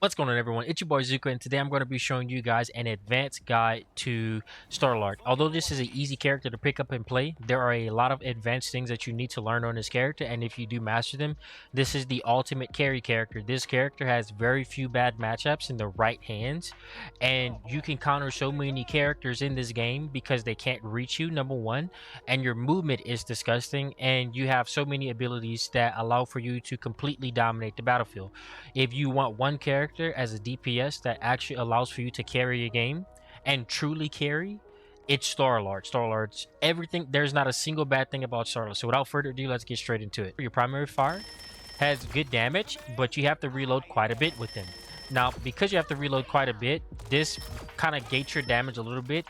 What's going on, everyone? It's your boy Zooko, and today I'm going to be showing you guys an advanced guide to Starlord. Although this is an easy character to pick up and play, there are a lot of advanced things that you need to learn on this character, and if you do master them, this is the ultimate carry character. This character has very few bad matchups in the right hands, and you can counter so many characters in this game because they can't reach you, number one, and your movement is disgusting, and you have so many abilities that allow for you to completely dominate the battlefield. If you want one character as a DPS that actually allows for you to carry a game and truly carry, it's Starlord. Starlord's everything. There's not a single bad thing about Starlord. So without further ado, let's get straight into it. Your primary fire has good damage, but you have to reload quite a bit with him. Now, because you have to reload quite a bit, this kind of gates your damage a little bit,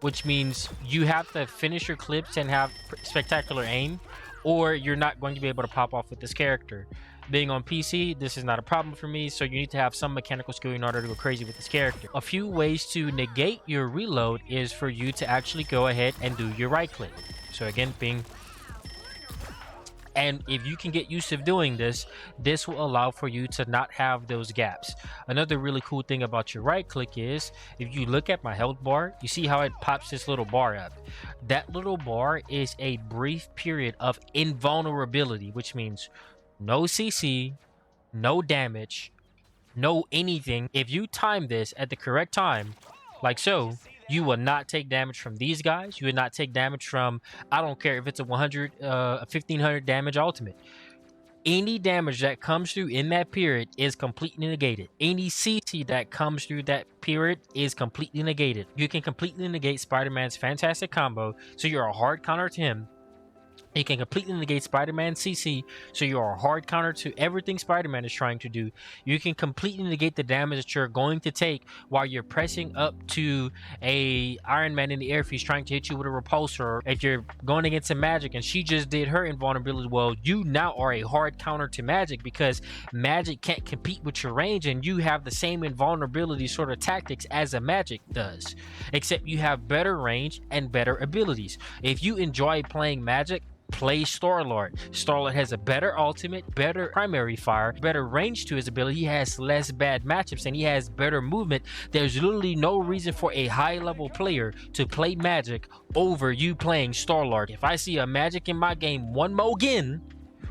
which means you have to finish your clips and have spectacular aim, or you're not going to be able to pop off with this character. Being on PC, this is not a problem for me, so you need to have some mechanical skill in order to go crazy with this character. A few ways to negate your reload is for you to actually go ahead and do your right click. So again, ping. And if you can get used to doing this, this will allow for you to not have those gaps. Another really cool thing about your right click is if you look at my health bar, you see how it pops this little bar up. That little bar is a brief period of invulnerability, which means no CC, no damage, no anything. If you time this at the correct time, like so, you will not take damage from these guys. You will not take damage from, I don't care if it's a 1500 damage ultimate. Any damage that comes through in that period is completely negated. Any CC that comes through that period is completely negated. You can completely negate Spider-Man's fantastic combo, so you're a hard counter to him. You can completely negate Spider-Man CC, so you're a hard counter to everything Spider-Man is trying to do. You can completely negate the damage that you're going to take while you're pressing up to a Iron Man in the air if he's trying to hit you with a repulsor. If you're going against a Magic and she just did her invulnerability, well, you now are a hard counter to Magic because Magic can't compete with your range, and you have the same invulnerability sort of tactics as a Magic does, except you have better range and better abilities. If you enjoy playing Magic, play Starlord. Starlord has a better ultimate, better primary fire, better range to his ability. He has less bad matchups and he has better movement. There's literally no reason for a high level player to play Magic over you playing Starlord. If I see a Magic in my game one more again,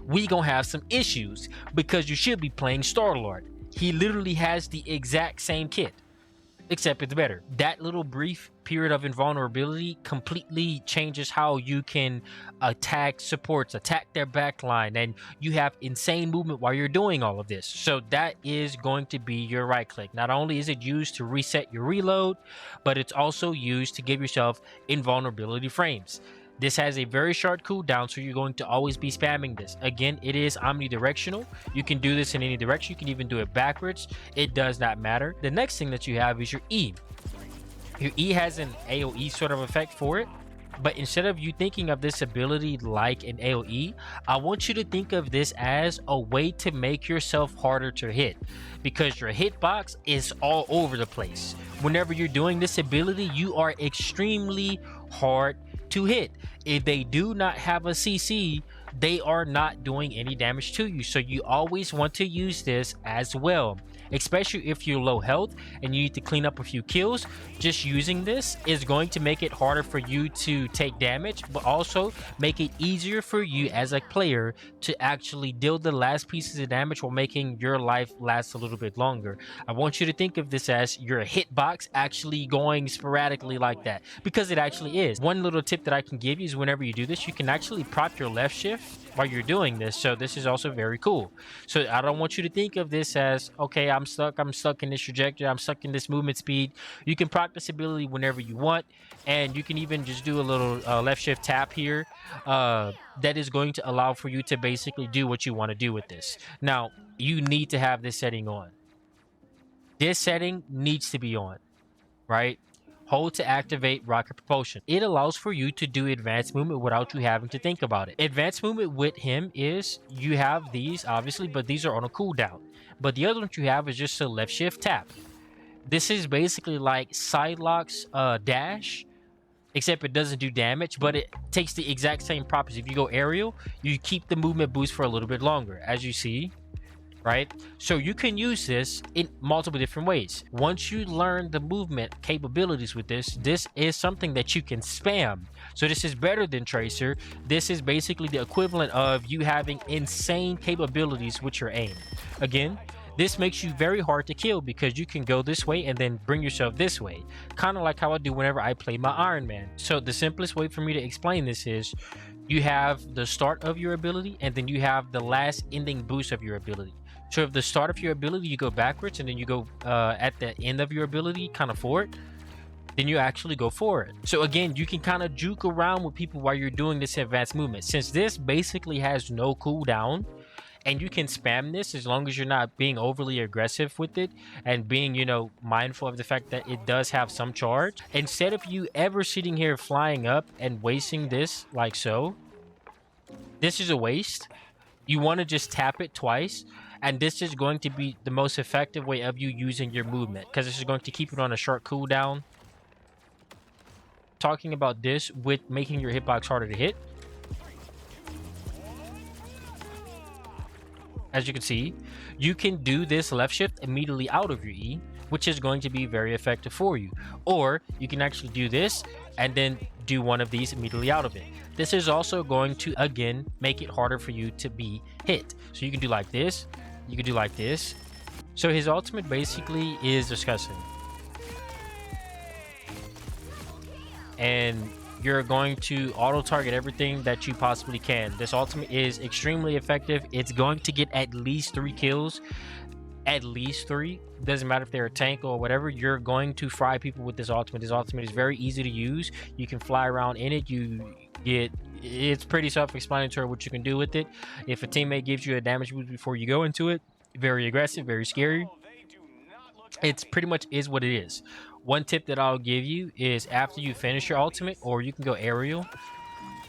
we gonna have some issues because you should be playing Starlord. He literally has the exact same kit, except it's better. That little brief period of invulnerability completely changes how you can attack supports, attack their backline, and you have insane movement while you're doing all of this. So that is going to be your right click. Not only is it used to reset your reload, but it's also used to give yourself invulnerability frames. This has a very short cooldown, so you're going to always be spamming this. Again, it is omnidirectional. You can do this in any direction. You can even do it backwards. It does not matter. The next thing that you have is your E. Your E has an AoE sort of effect for it. But instead of you thinking of this ability like an AoE, I want you to think of this as a way to make yourself harder to hit, because your hitbox is all over the place. Whenever you're doing this ability, you are extremely hard to hit. If they do not have a CC, they are not doing any damage to you. So you always want to use this as well, especially if you're low health and you need to clean up a few kills. Just using this is going to make it harder for you to take damage, but also make it easier for you as a player to actually deal the last pieces of damage while making your life last a little bit longer. I want you to think of this as your hitbox actually going sporadically like that, because it actually is. One little tip that I can give you is whenever you do this, you can actually prop your left shift while you're doing this. So this is also very cool. So I don't want you to think of this as, okay, I'm stuck in this trajectory, I'm stuck in this movement speed. You can proc this ability whenever you want, and you can even just do a little left shift tap here that is going to allow for you to basically do what you want to do with this. Now, you need to have this setting on. This setting needs to be on, right? Hold to activate rocket propulsion. It allows for you to do advanced movement without you having to think about it. Advanced movement with him is, you have these obviously, but these are on a cooldown. But the other one you have is just a left shift tap. This is basically like Psylocke's dash, except it doesn't do damage, but it takes the exact same properties. If you go aerial, you keep the movement boost for a little bit longer. As you see, right? So you can use this in multiple different ways. Once you learn the movement capabilities with this, this is something that you can spam. So this is better than Tracer. This is basically the equivalent of you having insane capabilities with your aim. Again, this makes you very hard to kill because you can go this way and then bring yourself this way. Kind of like how I do whenever I play my Iron Man. So the simplest way for me to explain this is you have the start of your ability and then you have the last ending boost of your ability. So if the start of your ability, you go backwards and then you go at the end of your ability kind of forward, then you actually go forward. So again, you can kind of juke around with people while you're doing this advanced movement. Since this basically has no cooldown, and you can spam this as long as you're not being overly aggressive with it and being, you know, mindful of the fact that it does have some charge. Instead of you ever sitting here flying up and wasting this like so, this is a waste. You want to just tap it twice, and this is going to be the most effective way of you using your movement because this is going to keep it on a short cooldown. Talking about this with making your hitbox harder to hit, as you can see, you can do this left shift immediately out of your E, which is going to be very effective for you. Or you can actually do this and then do one of these immediately out of it. This is also going to, again, make it harder for you to be hit. So you can do like this, you can do like this. So his ultimate basically is disgusting. And you're going to auto-target everything that you possibly can. This ultimate is extremely effective. It's going to get at least 3 kills. At least 3. Doesn't matter if they're a tank or whatever. You're going to fry people with this ultimate. This ultimate is very easy to use. You can fly around in it. It's pretty self-explanatory what you can do with it. If a teammate gives you a damage boost before you go into it, very aggressive, very scary. It's pretty much is what it is. One tip that I'll give you is after you finish your ultimate, or you can go aerial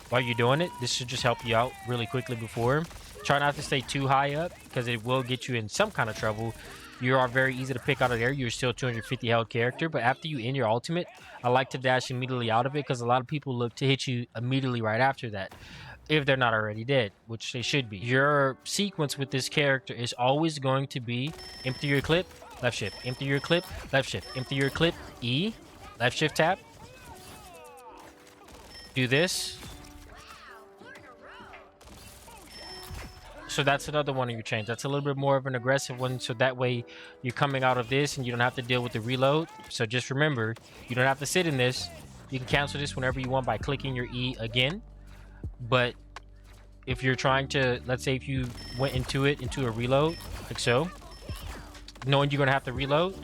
while you're doing it. This should just help you out really quickly before. Try not to stay too high up because it will get you in some kind of trouble. You are very easy to pick out of there. You're still 250 health character, but after you end your ultimate, I like to dash immediately out of it because a lot of people look to hit you immediately right after that, if they're not already dead, which they should be. Your sequence with this character is always going to be empty your clip, left shift, empty your clip, left shift, empty your clip, E, left shift tap, do this. So that's another one of your chains. That's a little bit more of an aggressive one, so that way you're coming out of this and you don't have to deal with the reload. So just remember, you don't have to sit in this. You can cancel this whenever you want by clicking your E again. But if you're trying to, let's say if you went into a reload, like so, knowing you're gonna have to reload,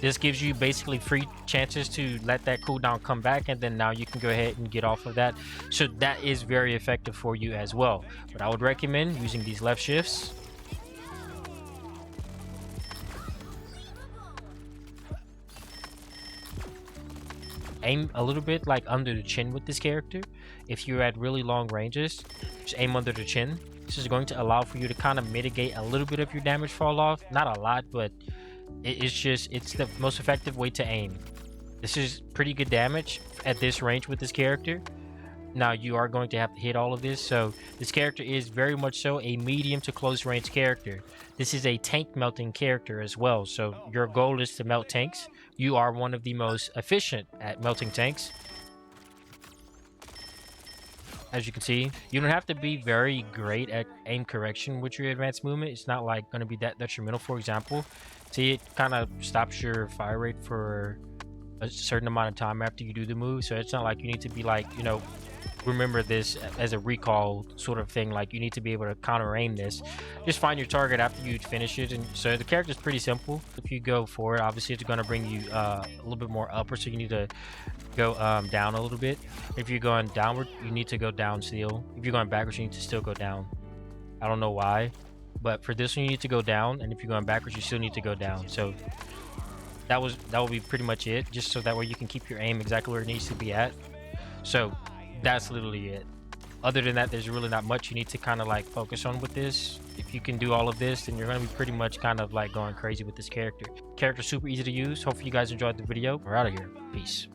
this gives you basically free chances to let that cooldown come back, and then now you can go ahead and get off of that. So that is very effective for you as well. But I would recommend using these left shifts. Aim a little bit like under the chin with this character. If you're at really long ranges, just aim under the chin. This is going to allow for you to kind of mitigate a little bit of your damage fall off. Not a lot, but it's the most effective way to aim. This is pretty good damage at this range with this character. Now you are going to have to hit all of this, so this character is very much so a medium to close range character. This is a tank melting character as well, so your goal is to melt tanks. You are one of the most efficient at melting tanks. As you can see, you don't have to be very great at aim correction with your advanced movement. It's not like going to be that detrimental. For example, see, it kind of stops your fire rate for a certain amount of time after you do the move. So it's not like you need to be like, you know, remember this as a recall sort of thing. Like you need to be able to counter aim this. Just find your target after you finish it. And so the character is pretty simple. If you go forward, obviously it's going to bring you a little bit more upward, so you need to go down a little bit. If you're going downward, you need to go down still. If you're going backwards, you need to still go down. I don't know why, but for this one you need to go down, and if you're going backwards, you still need to go down. So that will be pretty much it, just so that way you can keep your aim exactly where it needs to be at. So that's literally it. Other than that, there's really not much you need to kind of like focus on with this. If you can do all of this, then you're going to be pretty much kind of like going crazy with this character. Character super easy to use. Hopefully you guys enjoyed the video. We're out of here. Peace.